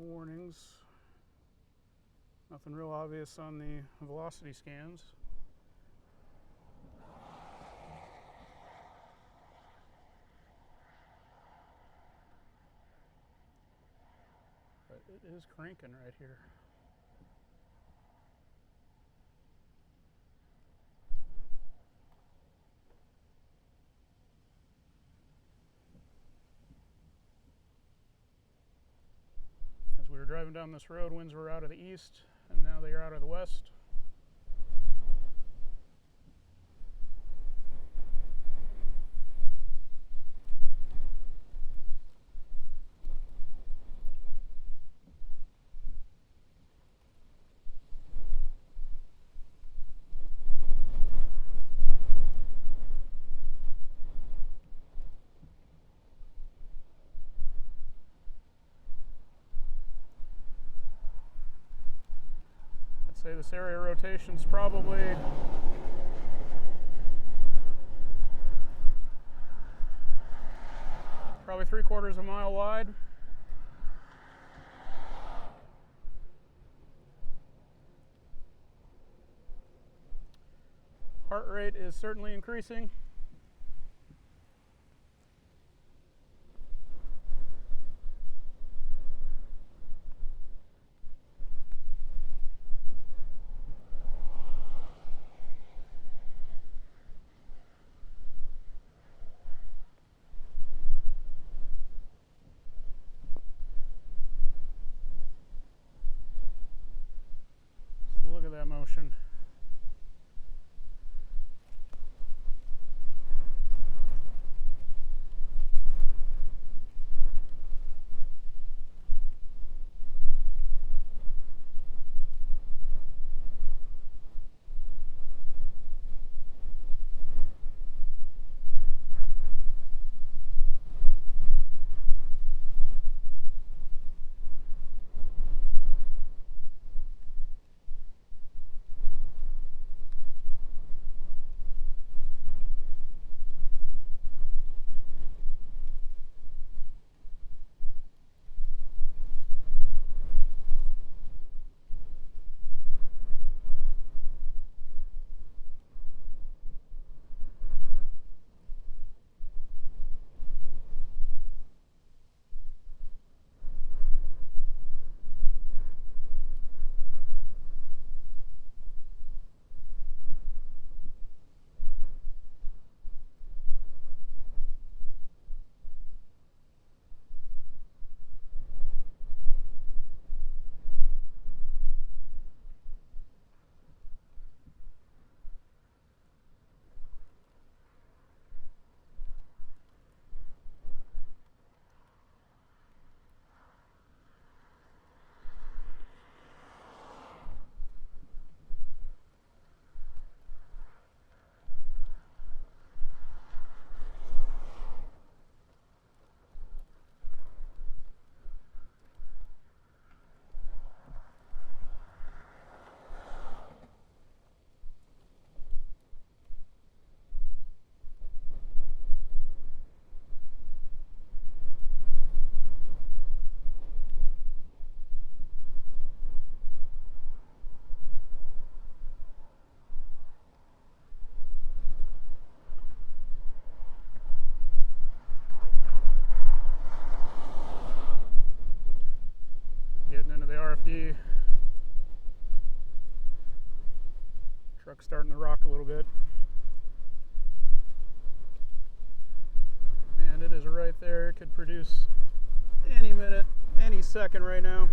warnings. Nothing real obvious on the velocity scans. But it is cranking right here. As we were driving down this road, winds were out of the east, and now they are out of the west. Say this area rotation's probably probably 3/4 of a mile wide. Heart rate is certainly increasing. Look at that motion. Getting into the RFD. Truck's starting to rock a little bit. And it is right there. It could produce any minute, any second right now.